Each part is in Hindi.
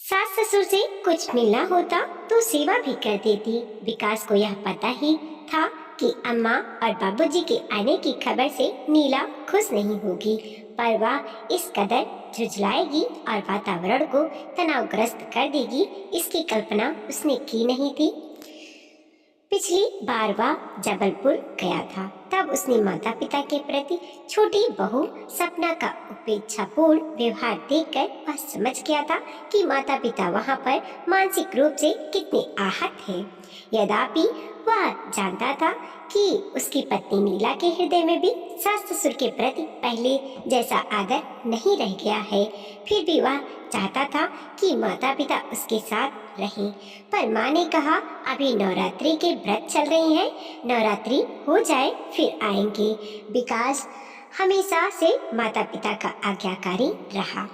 सास ससुर से कुछ मिलना होता तो सेवा भी कर देती। विकास को यह पता ही था कि अम्मा और बाबूजी के आने की खबर से नीला खुश नहीं होगी, पर वह इस कदर झुंझलाएगी और वातावरण को तनावग्रस्त कर देगी, इसकी कल्पना उसने की नहीं थी। पिछली बार वह जबलपुर गया था, तब उसने माता पिता के प्रति छोटी बहू सपना का उपेक्षापूर्ण व्यवहार देखकर वह समझ गया था कि माता पिता वहां पर मानसिक रूप से कितने आहत हैं। यद्यपि वह जानता था कि उसकी पत्नी नीला के हृदय में भी सास ससुर के प्रति पहले जैसा आदर नहीं रह गया है, फिर भी वह चाहता था कि माता पिता उसके साथ रहें। पर माँ ने कहा, अभी नवरात्रि के व्रत चल रहे हैं, नवरात्रि हो जाए फिर आएंगे। विकास हमेशा से माता पिता का आज्ञाकारी रहा।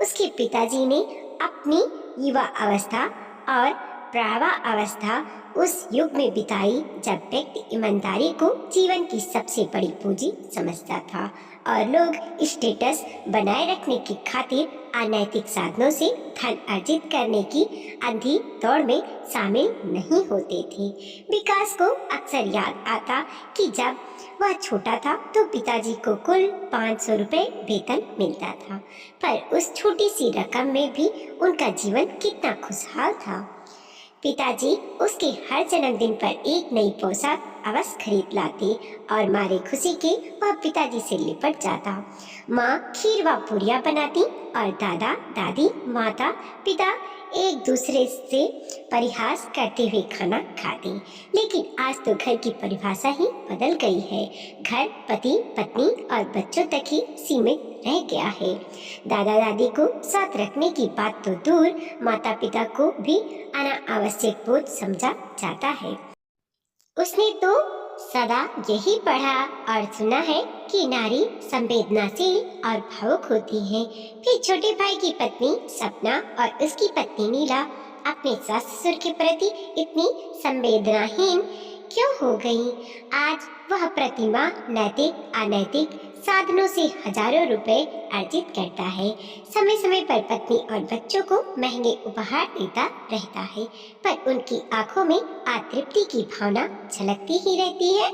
उसके पिताजी ने अपनी युवा अवस्था और प्रौढ़ा अवस्था उस युग में बिताई जब व्यक्ति ईमानदारी को जीवन की सबसे बड़ी पूंजी समझता था और लोग स्टेटस बनाए रखने की खातिर अनैतिक साधनों से धन अर्जित करने की अंधी दौड़ में शामिल नहीं होते थे। विकास को अक्सर याद आता कि जब वह छोटा था तो पिताजी को कुल 500 रुपये वेतन मिलता था, पर उस छोटी सी रकम में भी उनका जीवन कितना खुशहाल था। पिताजी उसके हर जन्मदिन पर एक नई पोशाक अवश्य खरीद लाते और मारे खुशी के वह पिताजी से लिपट जाता। माँ खीर व पूरियाँ बनाती और दादा दादी माता पिता एक दूसरे से परिहास करते हुए खाना खाते। लेकिन आज तो घर की परिभाषा ही बदल गई है। घर पति पत्नी और बच्चों तक ही सीमित रह गया है। दादा दादी को साथ रखने की बात तो दूर, माता पिता को भी अनावश्यक बोझ समझा जाता है। उसने तो सदा यही पढ़ा और सुना है कि नारी संवेदनाशील और भावुक होती है। फिर छोटे भाई की पत्नी सपना और उसकी पत्नी नीला अपने सास ससुर के प्रति इतनी संवेदनाहीन क्यों हो गई? आज वह प्रतिमा नैतिक अनैतिक साधनों से हजारों रुपए अर्जित करता है। समय समय पर पत्नी और बच्चों को महंगे उपहार देता रहता है, पर उनकी आंखों में अतृप्ति की भावना झलकती ही रहती है।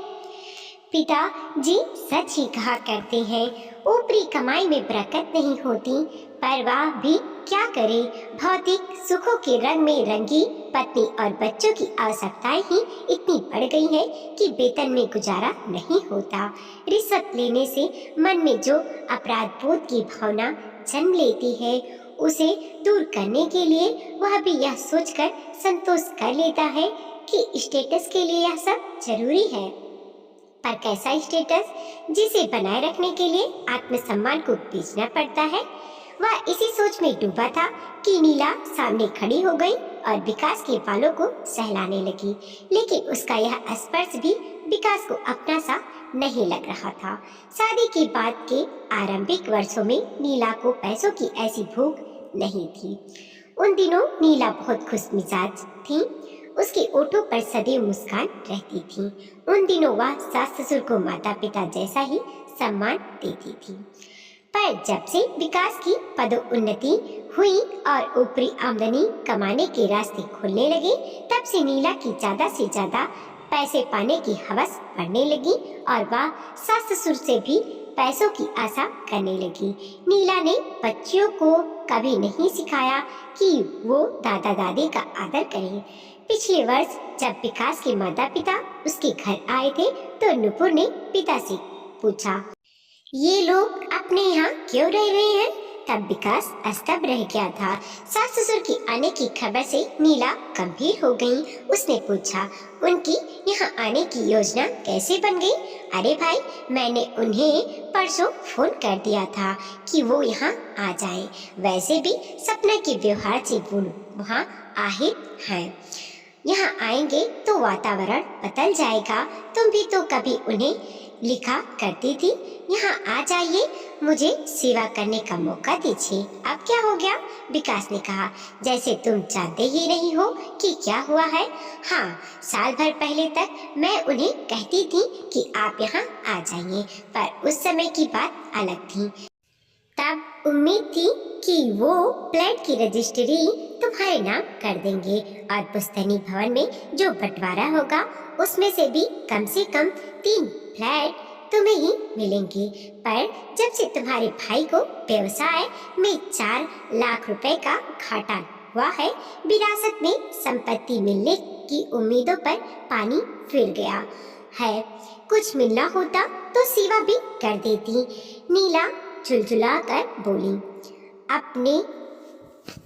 पिता जी सच ही कहा करते हैं, ऊपरी कमाई में बरकत नहीं होती, पर वह भी क्या करे। भौतिक सुखों के रंग में रंगी पत्नी और बच्चों की आवश्यकताएं ही इतनी बढ़ गई है कि वेतन में गुजारा नहीं होता। रिश्वत लेने से मन में जो अपराध बोध की भावना जन्म लेती है, उसे दूर करने के लिए वह भी यह सोचकर संतोष कर लेता है कि स्टेटस के लिए यह सब जरूरी है। पर कैसा स्टेटस जिसे बनाए रखने के लिए आत्मसम्मान को बेचना पड़ता है? वह इसी सोच में डूबा था कि नीला सामने खड़ी हो गई और विकास के बालों को सहलाने लगी, लेकिन उसका यह स्पर्श भी विकास को अपना सा नहीं लग रहा था। शादी के बाद के आरंभिक वर्षों में नीला को पैसों की ऐसी भूख नहीं थी। उन दिनों नीला बहुत खुश मिजाज थी, उसके ओठों पर सदैव मुस्कान रहती थी। उन दिनों वह सास ससुर को माता पिता जैसा ही सम्मान देती थी। पर जब से विकास की पदोन्नति हुई और ऊपरी आमदनी कमाने के रास्ते खुलने लगे, तब से नीला की ज्यादा से ज्यादा पैसे पाने की हवस बढ़ने लगी और वह सास ससुर से भी पैसों की आशा करने लगी। नीला ने बच्चियों को कभी नहीं सिखाया कि वो दादा दादी का आदर करें। पिछले वर्ष जब विकास के माता पिता उसके घर आए थे तो नुपुर ने पिता से पूछा, ये लोग अपने यहाँ क्यों रह रहे हैं? तब विकास स्तब्ध रह गया था। सास ससुर की आने की खबर से नीला गंभीर हो गई। उसने पूछा, उनकी यहाँ आने की योजना कैसे बन गई? अरे भाई, मैंने उन्हें परसों फोन कर दिया था कि वो यहाँ आ जाए। वैसे भी सपना के व्यवहार से वो वहाँ आहित हैं। यहाँ आएंगे तो वातावरण बदल जाएगा। तुम भी तो कभी उन्हें लिखा करती थी, यहाँ आ जाइए, मुझे सेवा करने का मौका दीजिए। अब क्या हो गया? विकास ने कहा, जैसे तुम जानते ही नहीं हो कि क्या हुआ है। हाँ, साल भर पहले तक मैं उन्हें कहती थी कि आप यहाँ आ जाइए, पर उस समय की बात अलग थी। तब उम्मीद थी कि वो फ्लैट की रजिस्ट्री तुम्हारे नाम कर देंगे और पुश्तैनी भवन में जो बंटवारा होगा उसमें से भी कम से कम 3 फ्लैट तुम्हें ही मिलेंगे। पर जब से तुम्हारे भाई को व्यवसाय में 4 लाख रुपए का घाटा हुआ है, विरासत में संपत्ति मिलने की उम्मीदों पर पानी फिर गया है। कुछ मिलना होता तो सेवा भी कर देती। नीला झुलझुला कर बोली, अपने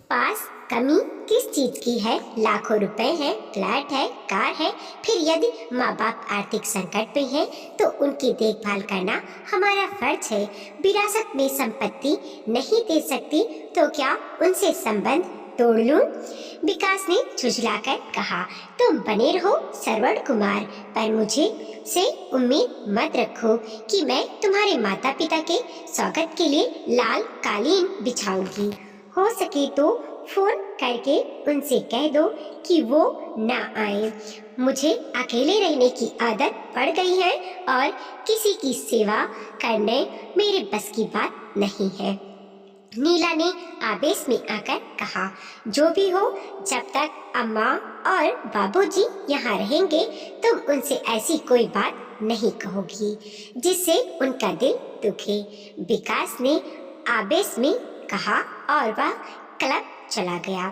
पास कमी किस चीज की है? लाखों रुपए है, फ्लैट है, कार है। फिर यदि माँ बाप आर्थिक संकट में है तो उनकी देखभाल करना हमारा फर्ज है। विरासत में संपत्ति नहीं दे सकती तो क्या उनसे संबंध तोड़ लूं? विकास ने झुझलाकर कहा, तुम बने रहो श्रवण कुमार, पर मुझे से उम्मीद मत रखो कि मैं तुम्हारे माता पिता के स्वागत के लिए लाल कालीन बिछाऊंगी। हो सके तो फोन करके उनसे कह दो कि वो ना आए। मुझे अकेले रहने की आदत पड़ गई है और किसी की सेवा करने मेरे बस की बात नहीं है। नीला ने आवेश में आकर कहा, जो भी हो, जब तक अम्मा और बाबूजी यहाँ रहेंगे तुम उनसे ऐसी कोई बात नहीं कहोगी जिससे उनका दिल दुखे। विकास ने आवेश में कहा और वह क्लब चला गया।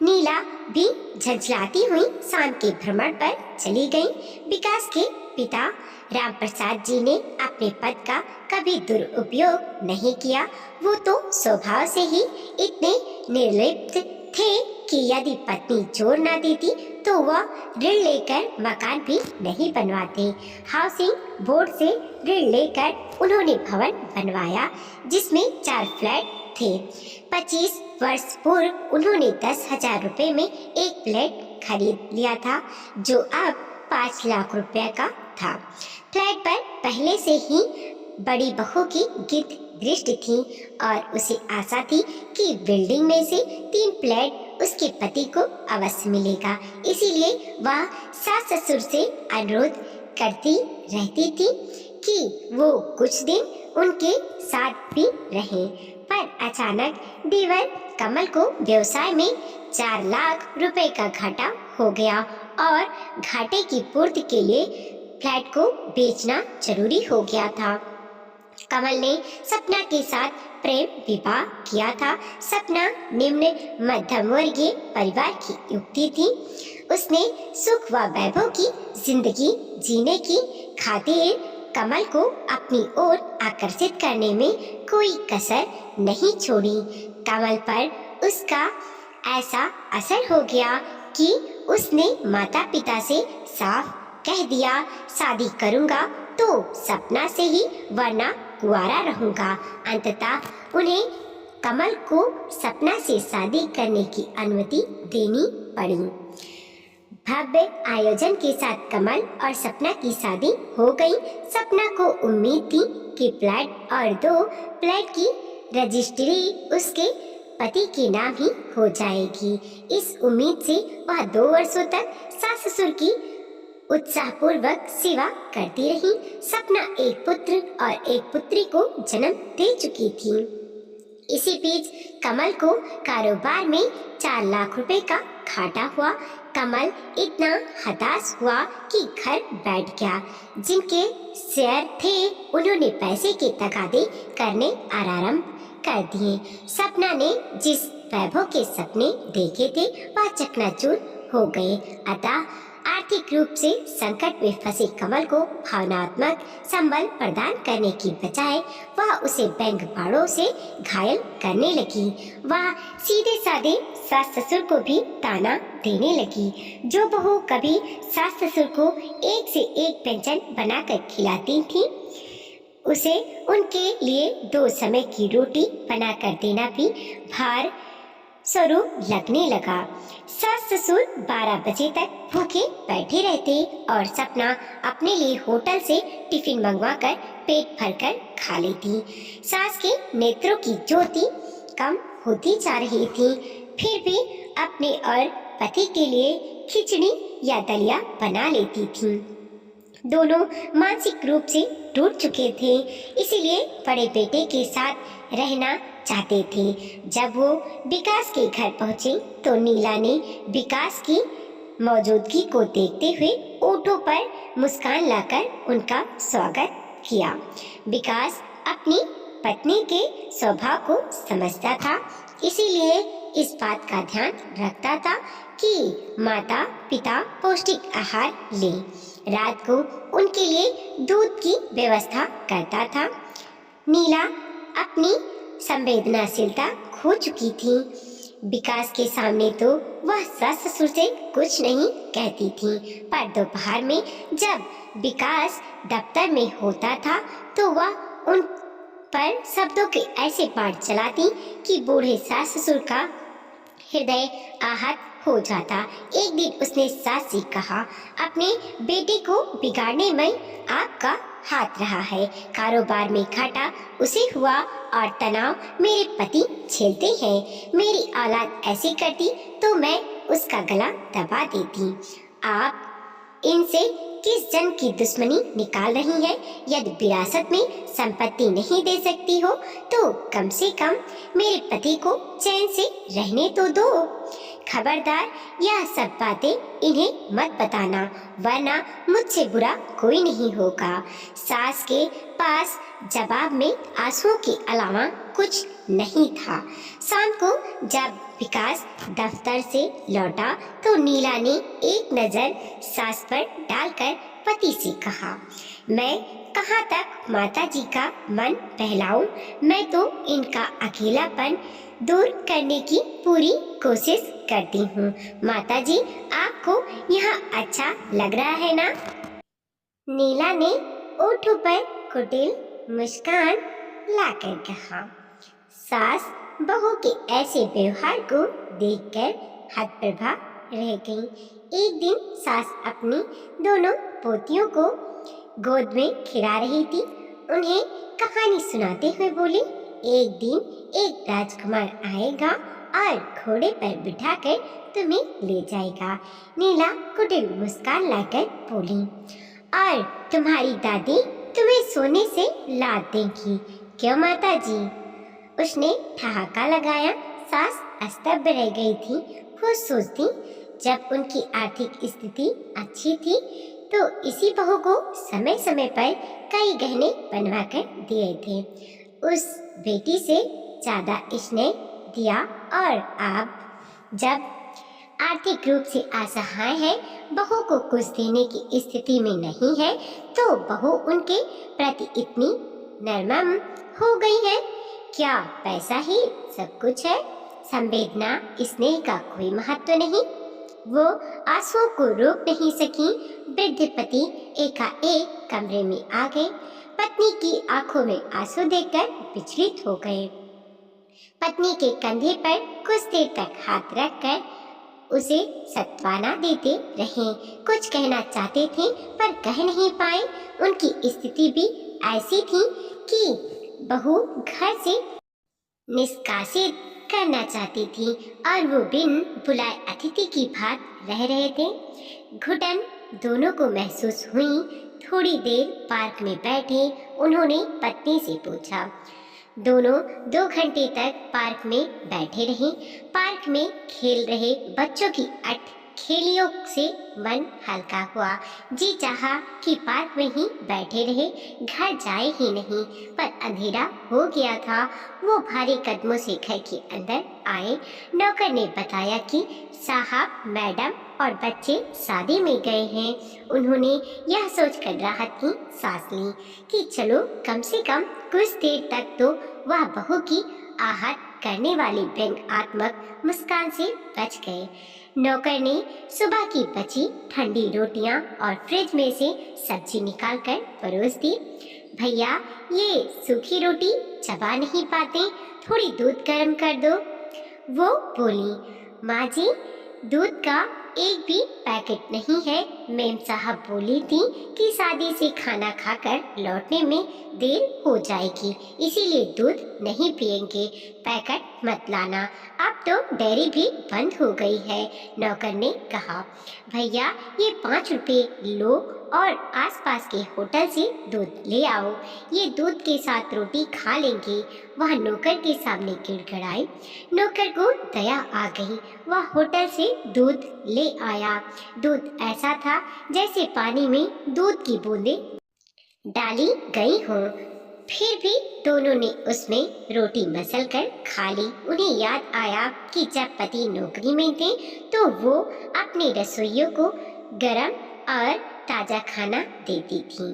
नीला भी झंझलाती हुई शाम के भ्रमण पर चली गई। विकास के पिता राम प्रसाद जी ने अपने पद का कभी दुरुपयोग नहीं किया। वो तो स्वभाव से ही इतने निर्लिप्त थे कि यदि पत्नी जोर ना देती तो वह ऋण लेकर मकान भी नहीं बनवाते। हाउसिंग बोर्ड से ऋण लेकर उन्होंने भवन बनवाया जिसमें 4 फ्लैट थे। 25 वर्ष पूर्व उन्होंने 10,000 रुपए में एक फ्लैट खरीद लिया था जो अब 5 लाख रुपए का था। फ्लैट पर पहले से ही बड़ी बहू की गिद्ध दृष्टि थी और उसे आशा थी कि बिल्डिंग में से 3 फ्लैट उसके पति को अवश्य मिलेगा। इसीलिए वह सास ससुर से अनुरोध करती रहती थी कि वो कुछ दिन उनके साथ भी रहें। पर अचानक देवर कमल को व्यवसाय में 4 लाख रुपए का घाटा हो गया और घाटे की पूर्ति के लिए फ्लैट को बेचना जरूरी हो गया था। कमल ने सपना के साथ प्रेम विवाह किया था। सपना निम्न मध्यम वर्गीय परिवार की युवती थी। उसने सुख व वैभव की जिंदगी जीने की खातिर कमल को अपनी ओर आकर्षित करने में कोई कसर नहीं छोड़ी। कमल पर उसका ऐसा असर हो गया कि उसने माता पिता से साफ कह दिया, शादी करूंगा तो सपना से ही, वरना कुंवारा रहूंगा। अंततः उन्हें कमल को सपना से शादी करने की अनुमति देनी पड़ी। भव्य आयोजन के साथ कमल और सपना की शादी हो गई। सपना को उम्मीद थी कि फ्लैट और 2 फ्लैट की रजिस्ट्री उसके पति के नाम ही हो जाएगी। इस उम्मीद से वह 2 वर्षों तक सास ससुर की उत्साहपूर्वक सेवा करती रही। सपना एक पुत्र और एक पुत्री को जन्म दे चुकी थी। इसी बीच कमल को कारोबार में 4 लाख रुपए का घाटा हुआ। कमल इतना हताश हुआ कि घर बैठ गया। जिनके शेयर थे उन्होंने पैसे के तगादे करने आरंभ कर दिए। सपना ने जिस वैभव के सपने देखे थे वह चकनाचूर हो गए। अतः आर्थिक रूप से संकट में फंसे कमल को भावनात्मक संबल प्रदान करने की बजाय वह उसे बैंक बाड़ों से घायल करने लगी। वह सीधे साधे सास ससुर को भी ताना देने लगी। जो बहू कभी सास ससुर को एक से एक व्यंजन बनाकर खिलाती थी उसे उनके लिए 2 समय की रोटी बनाकर देना भी भार स्वरूप लगने लगा। सास ससुर 12 बजे तक भूखे बैठे रहते और सपना अपने लिए होटल से टिफिन मंगवाकर पेट भरकर खा लेती। सास के नेत्रों की ज्योति कम होती जा रही थी, फिर भी अपने और पति के लिए खिचड़ी या दलिया बना लेती थी। दोनों मानसिक रूप से टूट चुके थे, इसीलिए बड़े बेटे के साथ रहना चाहते थे। जब वो विकास के घर पहुंचे तो नीला ने विकास की मौजूदगी को देखते हुए ओठों पर मुस्कान लाकर उनका स्वागत किया। विकास अपनी पत्नी के स्वभाव को समझता था, इसीलिए इस बात का ध्यान रखता था कि माता पिता पौष्टिक आहार लें। रात को उनके लिए दूध की व्यवस्था करता था। नीला अपनी संवेदनशीलता खो चुकी थी। विकास के सामने तो वह सास ससुर से कुछ नहीं कहती थी, पर दोपहर में जब विकास दफ्तर में होता था तो वह उन पर शब्दों के ऐसे बाढ़ चलाती कि बूढ़े सास ससुर का हृदय आहत हो जाता। एक दिन उसने सास से कहा, अपने बेटे को बिगाड़ने में आपका हाथ रहा है। कारोबार में घाटा उसे हुआ और तनाव मेरे पति झेलते हैं। मेरी औलाद ऐसी करती तो मैं उसका गला दबा देती। आप इनसे किस जन की दुश्मनी निकाल रही है? यदि विरासत में संपत्ति नहीं दे सकती हो तो कम से कम मेरे पति को चैन से रहने तो दो। खबरदार, यह सब बातें इन्हें मत बताना, वरना मुझसे बुरा कोई नहीं होगा। सास के पास जवाब में आंसुओं के अलावा कुछ नहीं था। शाम को जब विकास दफ्तर से लौटा तो नीला ने एक नजर सास पर डालकर पति से कहा, मैं कहाँ तक माताजी का मन बहलाऊं? मैं तो इनका अकेलापन दूर करने की पूरी कोशिश करती हूँ। माताजी, आपको यहाँ अच्छा लग रहा है ना? नीला ने ओठों पर कुटिल मुस्कान लाकर कहा। सास बहू के ऐसे व्यवहार को देखकर हतप्रभा रह गई। एक दिन सास अपनी दोनों पोतियों को गोद में खिला रही थी। उन्हें कहानी सुनाते हुए बोली, एक दिन एक राजकुमार आएगा और घोड़े पर बिठाकर तुम्हें ले जाएगा। नीला कुटिल मुस्कान लाकर बोली, और तुम्हारी दादी तुम्हें सोने से लाद देंगी, क्यों माताजी? उसने ठहाका लगाया। सास स्तब्ध रह गई थी। वो सोचती, जब उनकी आर्थिक स्थिति अच्छी थी तो इसी बहू को समय समय पर कई गहने बनवा कर दिए थे। उस बेटी से ज्यादा स्नेह दिया, और अब जब आर्थिक रूप से असहाय है, बहू को कुछ देने की स्थिति में नहीं है, तो बहू उनके प्रति इतनी नरम हो गई है। क्या पैसा ही सब कुछ है? संवेदना स्नेह का कोई महत्व नहीं। वो आंसुओं को रोक नहीं सकी। वृद्ध पति एकाएक कमरे में आ गए। पत्नी की आंखों में आंसू देखकर विचलित हो गए। पत्नी के कंधे पर कुछ देर तक हाथ रखकर उसे सत्वाना देते रहे। कुछ कहना चाहते थे पर कह नहीं पाए। उनकी स्थिति भी ऐसी थी कि बहू घर से निष्कासित करना चाहती थी और वो बिन बुलाए अतिथि की भांति रह रहे थे। घुटन दोनों को महसूस हुई। थोड़ी देर पार्क में बैठे उन्होंने पत्नी से पूछा। दोनों 2 घंटे तक पार्क में बैठे रहे। पार्क में खेल रहे बच्चों की खेलियों से मन हल्का हुआ। जी चाहा कि पार्क में ही बैठे रहे, घर जाए ही नहीं, पर अंधेरा हो गया था। वो भारी कदमों से घर के अंदर आए। नौकर ने बताया कि साहब, मैडम और बच्चे शादी में गए हैं। उन्होंने यह सोचकर राहत की सांस ली कि चलो कम से कम कुछ देर तक तो वह बहू की आहत करने वाली व्यंग्यात्मक मुस्कान से बच गए। नौकर ने सुबह की बची ठंडी रोटियां और फ्रिज में से सब्जी निकालकर परोस दी। भैया, ये सूखी रोटी चबा नहीं पाते, थोड़ी दूध गर्म कर दो। वो बोली, माँ जी, दूध का एक भी पैकेट नहीं है। मेम साहब बोली थी कि शादी से खाना खाकर लौटने में देर हो जाएगी, इसीलिए दूध नहीं पिएंगे। पैकेट मत लाना, अब तो डेयरी भी बंद हो गई है। नौकर ने कहा, भैया ये 5 रुपए लो और आसपास के होटल से दूध ले आओ, ये दूध के साथ रोटी खा लेंगे। वह नौकर के सामने गिड़गिड़ाई। नौकर को दया आ गई। वह होटल से दूध ले आया। दूध ऐसा था जैसे पानी में दूध की बूंदें डाली गई हों। फिर भी दोनों ने उसमें रोटी मसल कर खा ली। उन्हें याद आया कि जब पति नौकरी में थे तो वो अपने रसोइयों को गरम और ताज़ा खाना देती थी,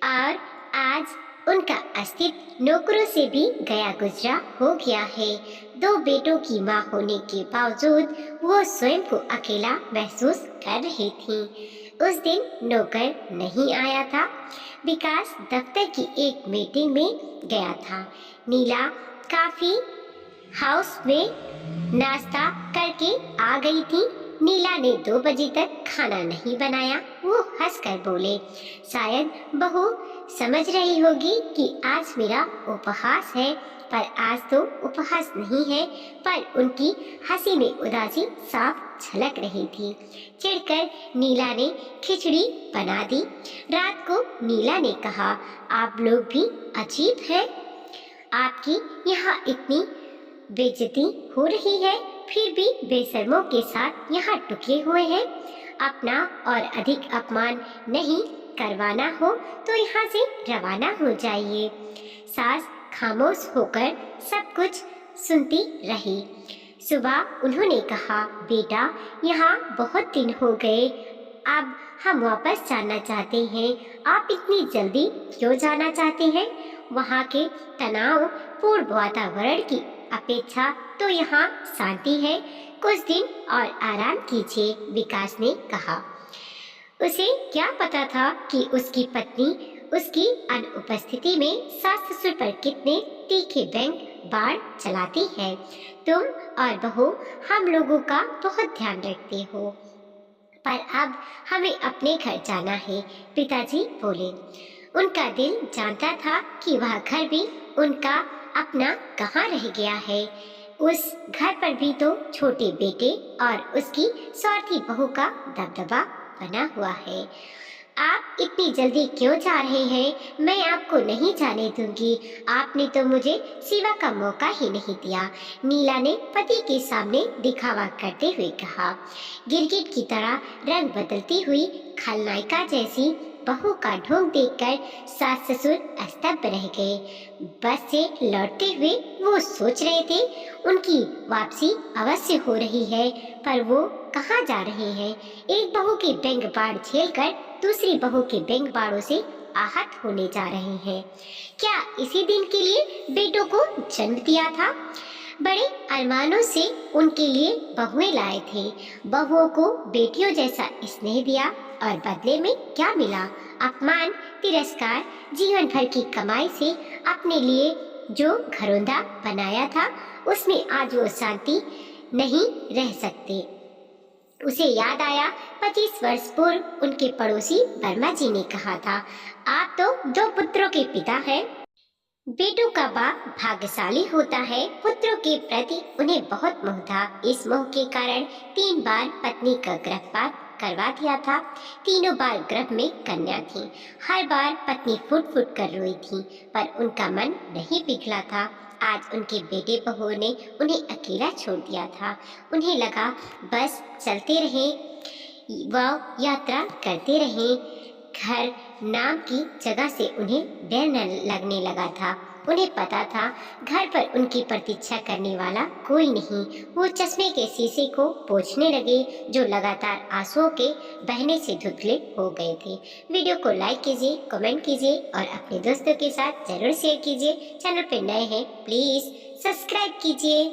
और आज उनका अस्तित्व नौकरों से भी गया गुजरा हो गया है। 2 बेटों की माँ होने के बावजूद वो स्वयं को अकेला महसूस कर रही थी। उस दिन नौकर नहीं आया था। विकास दफ्तर की एक मीटिंग में गया था। नीला काफी हाउस में नाश्ता करके आ गई थी। नीला ने 2 बजे तक खाना नहीं बनाया। वो हंसकर बोले, शायद बहू समझ रही होगी कि आज मेरा उपहास है, पर आज तो उपहास नहीं है। पर उनकी हंसी में उदासी साफ झलक रही थी। चिढ़कर नीला ने खिचड़ी बना दी। रात को नीला ने कहा, आप लोग भी अजीब हैं। आपकी यहाँ इतनी बेइज्जती हो रही है, फिर भी बेशर्मों के साथ यहाँ टुके हुए हैं। अपना और अधिक अपमान नहीं करवाना हो तो यहाँ से रवाना हो जाइए। सास खामोश होकर सब कुछ सुनती रही। सुबह उन्होंने कहा, बेटा यहाँ बहुत दिन हो गए, अब हम वापस जाना चाहते हैं। आप इतनी जल्दी क्यों जाना चाहते हैं? वहाँ के तनाव पूर्ण वातावरण की अपेक्षा तो यहाँ शांति है। कुछ दिन और आराम कीजिए, विकास ने कहा। उसे क्या पता था कि उसकी पत्नी उसकी अनुपस्थिति में सास ससुर पर कितने तीखे व्यंग बाण चलाती है। तुम और बहू हम लोगों का बहुत ध्यान रखते हो, पर अब हमें अपने घर जाना है, पिताजी बोले। उनका दिल जानता था कि वह घर भी उनका अपना कहाँ रह गया है। उस घर पर भी तो छोटे बेटे और उसकी स्वार्थी बहू का दबदबा बना हुआ है। आप इतनी जल्दी क्यों जा रहे हैं? मैं आपको नहीं जाने दूंगी। आपने तो मुझे सेवा का मौका ही नहीं दिया, नीला ने पति के सामने दिखावा करते हुए कहा। गिरगिट की तरह रंग बदलती हुई खलनायिका जैसी बहू का ढोंग देखकर सास ससुर स्तब्ध रह गए। बस से लौटते हुए वो सोच रहे थे उनकी वापसी अवश्य हो रही है, पर वो कहाँ जा रहे हैं? एक बहू के व्यंग बाण झेलकर दूसरी बहू के व्यंग बाणों से आहत होने जा रहे हैं। क्या इसी दिन के लिए बेटों को जन्म दिया था? बड़े अरमानों से उनके लिए बहुएं लाए थे। बहुओं को बेटियों जैसा स्नेह दिया और बदले में क्या मिला? अपमान, तिरस्कार। जीवन भर की कमाई से अपने लिए जो घरौंदा बनाया था, उसमें आज वो शांति नहीं रह सकते। उसे याद आया 25 वर्ष पूर्व उनके पड़ोसी वर्मा जी ने कहा था, आप तो 2 पुत्रों के पिता हैं। बेटों का बाप भाग्यशाली होता है। पुत्रों के प्रति उन्हें बहुत मोह था। इस मोह के कारण 3 बार पत्नी का गर्भपात करवा दिया था। तीनों बार गर्भ में कन्या थी। हर बार पत्नी फुट फुट कर रोई थी, पर उनका मन नहीं पिघला था। आज उनके बेटे बहुओं ने उन्हें अकेला छोड़ दिया था। उन्हें लगा बस चलते रहें, वह यात्रा करते रहें। घर नाम की जगह से उन्हें डर न लगने लगा था। उन्हें पता था घर पर उनकी प्रतीक्षा करने वाला कोई नहीं। वो चश्मे के शीशे को पोंछने लगे, जो लगातार आंसुओं के बहने से धुंधले हो गए थे। वीडियो को लाइक कीजिए, कमेंट कीजिए और अपने दोस्तों के साथ जरूर शेयर कीजिए। चैनल पर नए हैं प्लीज सब्सक्राइब कीजिए।